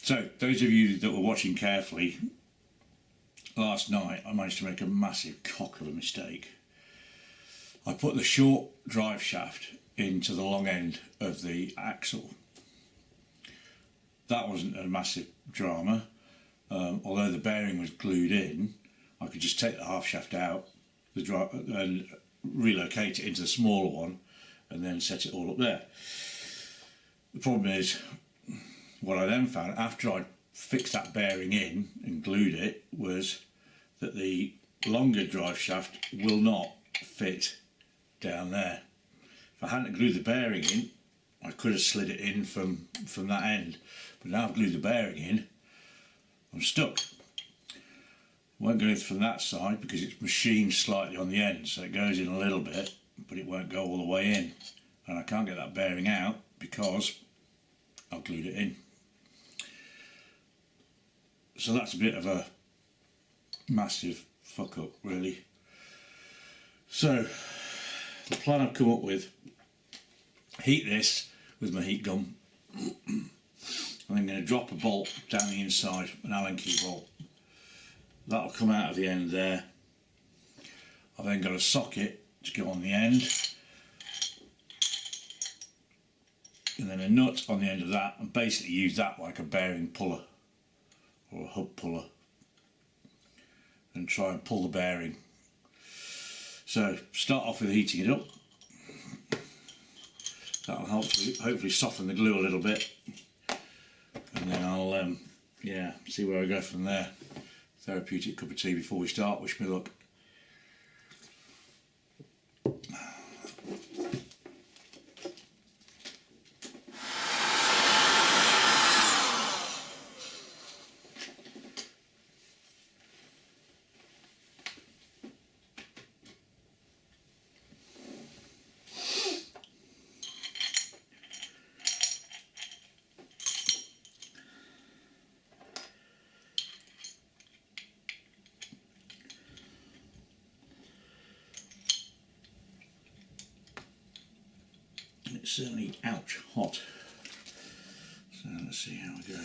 So those of you that were watching carefully, last night I managed to make a massive cock of a mistake. I put the short drive shaft into the long end of the axle. That wasn't a massive drama, although the bearing was glued in. I could just take the half shaft out and relocate it into the smaller one and then set it all up there. The problem is, what I then found after I fixed that bearing in and glued it was that the longer drive shaft will not fit down there. If I hadn't glued the bearing in, I could have slid it in from that end, but now I've glued the bearing in, I'm stuck. Won't go in from that side because it's machined slightly on the end, so it goes in a little bit but it won't go all the way in, and I can't get that bearing out because I've glued it in. So that's a bit of a massive fuck up really. So the plan I've come up with, heat this with my heat gun. I'm then going to drop a bolt down the inside, an Allen key bolt. That'll come out of the end there. I've then got a socket to go on the end, and then a nut on the end of that, and basically use that like a bearing puller or a hub puller and try and pull the bearing. So start off with heating it up. That'll hopefully soften the glue a little bit, and then I'll see where I go from there. Therapeutic cup of tea before we start. Wish me luck. It's certainly ouch hot. So let's see how we go.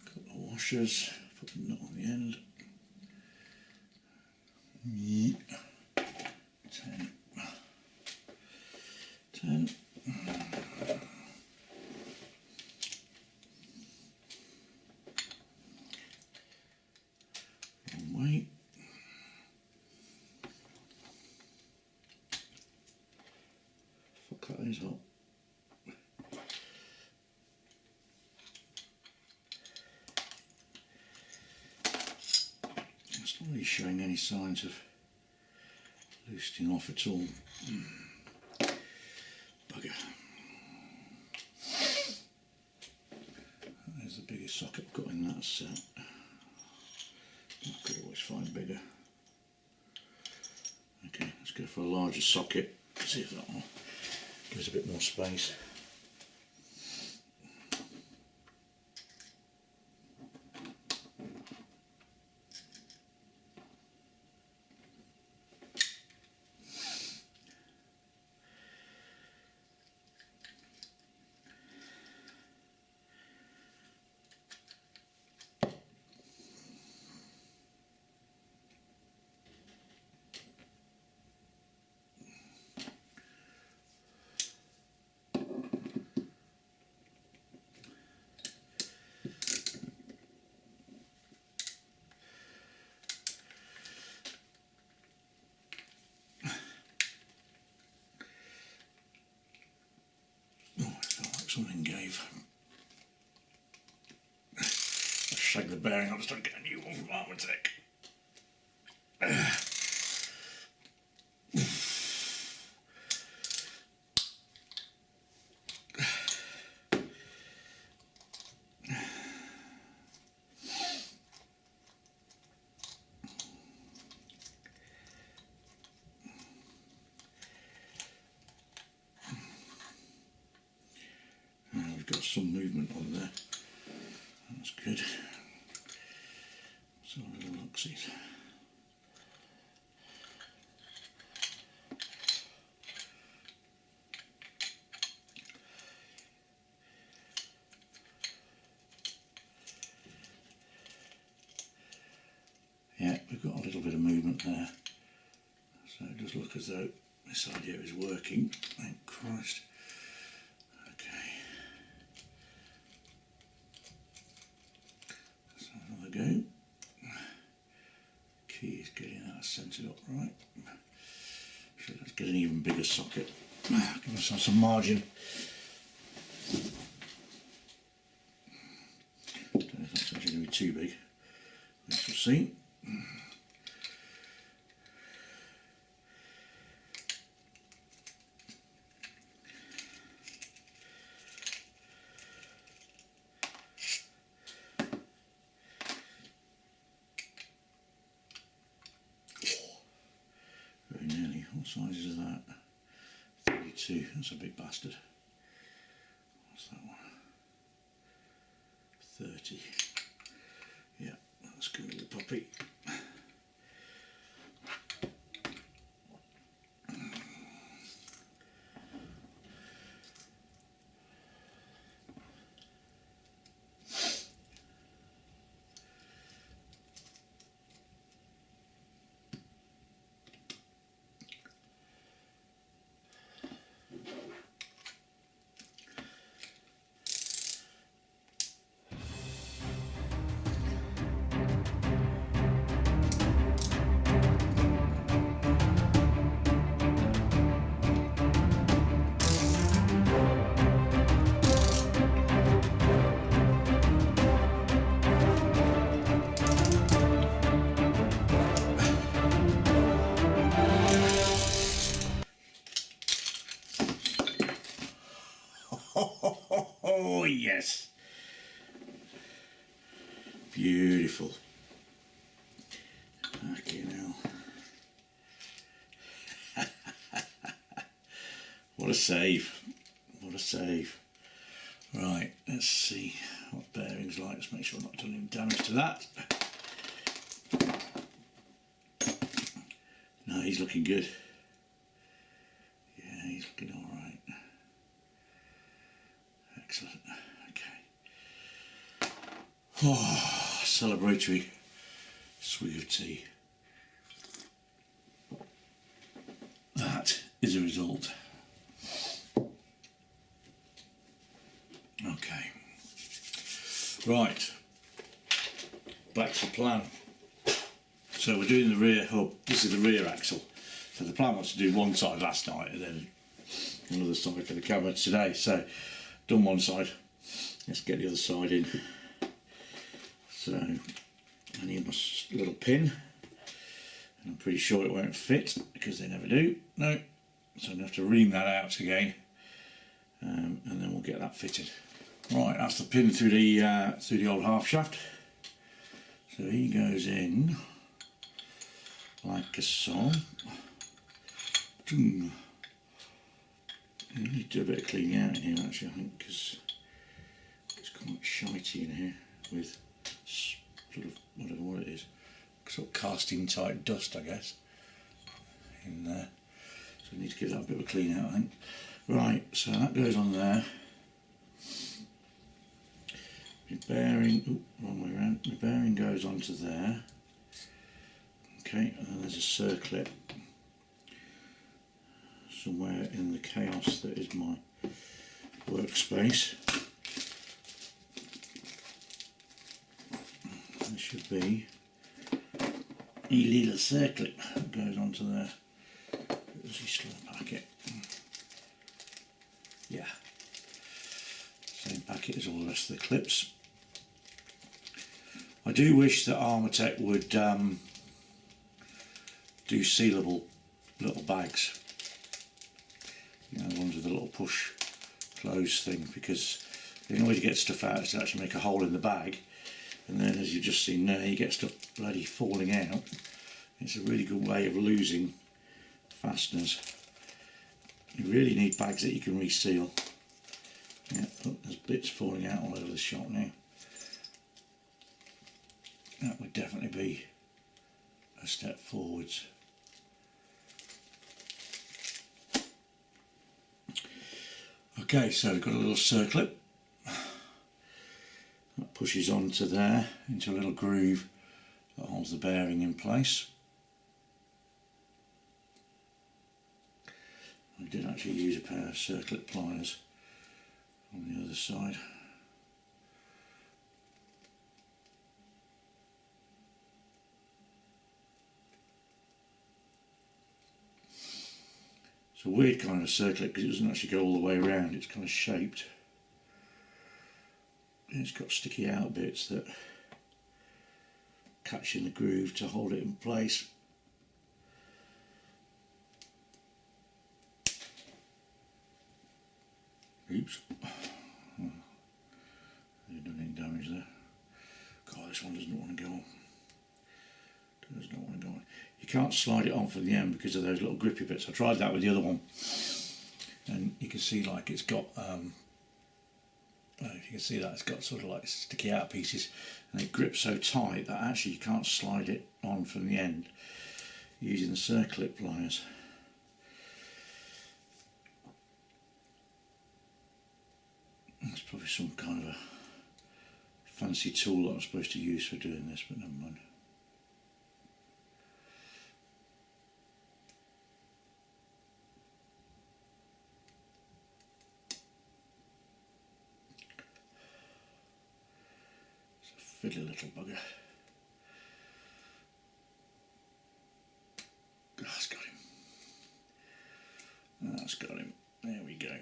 Couple of washers, put the nut on the end. 10. Wrong way. Fuck, that is hot. It's not really showing any signs of loosening off at all. Bugger. There's the biggest socket I've got in that set. I could always find bigger. Okay, let's go for a larger socket. See if that one gives a bit more space. Something gave. Let's shake the bearing. I'll just try and get a new one from Armortek. Got some movement on there. That's good. So a little look-see. there. So it does look as though this idea is working. Thank Christ. Okay. So another go. Key is getting that centred up right. So let's get an even bigger socket. Give ourselves some margin. Don't know if that's actually going to be too big. We shall see. Very nearly. What size is that? 32. That's a big bastard. What's that one? 30. Yeah, that's going to be the puppy. Oh yes, beautiful. Fucking hell. What a save, what a save. Right, let's see what bearing's like. Let's make sure I'm not doing any damage to that. No, he's looking good. Yeah, he's looking all right. Excellent. Okay. Oh, celebratory swig of tea. That is a result. Okay. Right. Back to the plan. So we're doing the rear hub. This is the rear axle. So the plan was to do one side last night and then another side for the camera today. So done one side, let's get the other side in. So I need my little pin, and I'm pretty sure it won't fit because they never do. No, so I'm going to have to ream that out again, and then we'll get that fitted. Right, that's the pin through the old half shaft. So he goes in like so. You need to do a bit of cleaning out in here actually, I think, because it's quite shitey in here with sort of, I don't know what it is, sort of casting type dust I guess, in there. So we need to give that a bit of a clean out I think. Right, so that goes on there. My bearing, wrong way around, my bearing goes onto there. Okay, and then there's a circlip somewhere in the chaos that is my workspace. There should be a little circlip that goes onto there. Does he still pack it? Yeah. Same packet as all the rest of the clips. I do wish that Armortek would do sealable little bags. You know, the ones with a little push close thing, because the only way to get stuff out is to actually make a hole in the bag, and then as you've just seen there, you get stuff bloody falling out. It's a really good way of losing fasteners. You really need bags that you can reseal. Yeah, look, there's bits falling out all over the shop now. That would definitely be a step forwards. Okay, so we've got a little circlip that pushes onto there into a little groove that holds the bearing in place. actually use a pair of circlip pliers on the other side. It's a weird kind of circlip because it doesn't actually go all the way around, it's kind of shaped. And it's got sticky out bits that catch in the groove to hold it in place. Oops. They've done any damage there. God, this one doesn't want to go on. Does not want to go on. You can't slide it on from the end because of those little grippy bits. I tried that with the other one, and you can see like it's got if you can see that it's got sort of like sticky out pieces, and it grips so tight that actually you can't slide it on from the end using the circlip pliers. It's probably some kind of a fancy tool that I'm supposed to use for doing this, but never mind. Fiddly little bugger. Oh, that's got him. That's got him. There we go.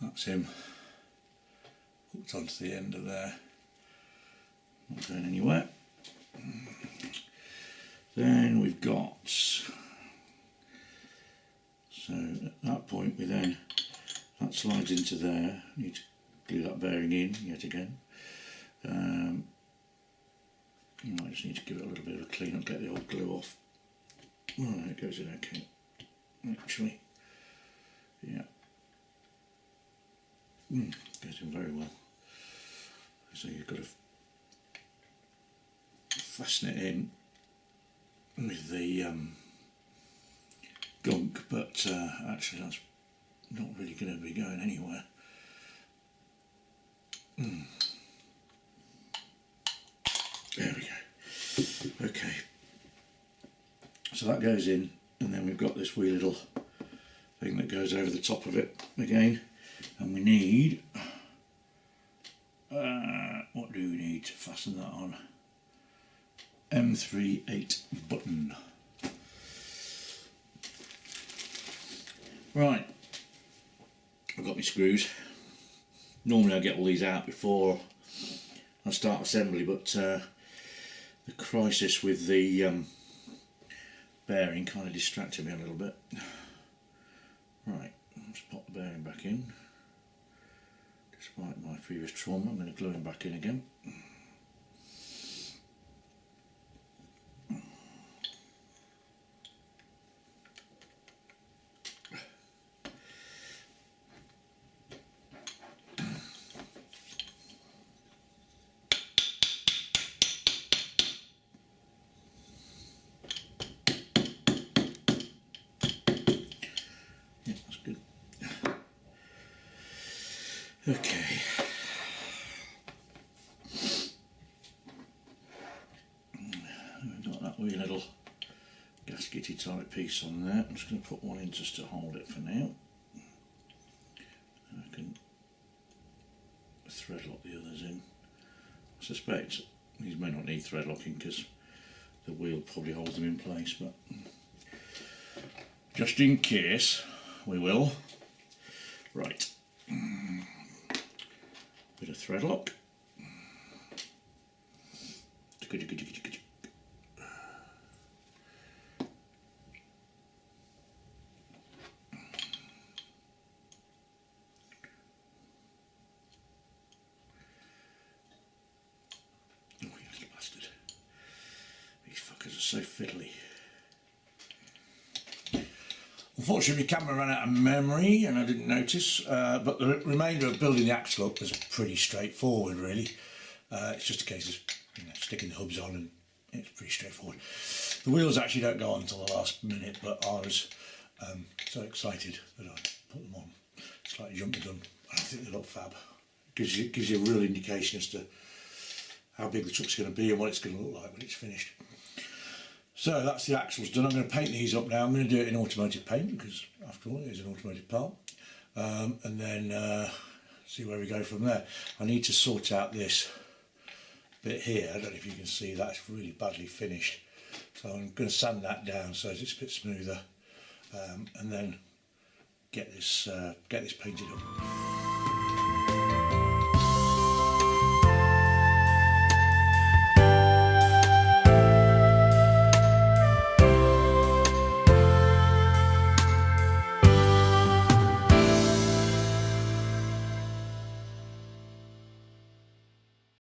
That's him. Hooked onto the end of there. Not going anywhere. Then we've got. So at that point that slides into there. Need to glue that bearing in yet again. You might just need to give it a little bit of a clean up, get the old glue off. Oh, it goes in okay, actually. Yeah. Goes in very well. So you've got to fasten it in with the gunk, but actually that's not really going to be going anywhere. There we go. Okay, so that goes in, and then we've got this wee little thing that goes over the top of it again, and we need what do we need to fasten that on? M38 button. Right, I've got my screws. Normally I get all these out before I start assembly, but the crisis with the bearing kind of distracted me a little bit. Right, let's pop the bearing back in. Despite my previous trauma, I'm going to glue him back in again. Okay. We've got that wee little gaskety type piece on there. I'm just going to put one in just to hold it for now. I can thread lock the others in. I suspect these may not need thread locking because the wheel probably holds them in place, but just in case we will. Right. Bit of thread lock. Oh, you little bastard. These fuckers are so fiddly. Unfortunately, my camera ran out of memory and I didn't notice, but the remainder of building the axle up was pretty straightforward, really. It's just a case of sticking the hubs on, and it's pretty straightforward. The wheels actually don't go on until the last minute, but I was so excited that I put them on. Slightly jumped the gun. I think they look fab. Gives you a real indication as to how big the truck's going to be and what it's going to look like when it's finished. So that's the axles done. I'm going to paint these up now. I'm going to do it in automotive paint because after all it is an automotive part. And then see where we go from there. I need to sort out this bit here. I don't know if you can see that, it's really badly finished. So I'm going to sand that down so it's a bit smoother, and then get this painted up.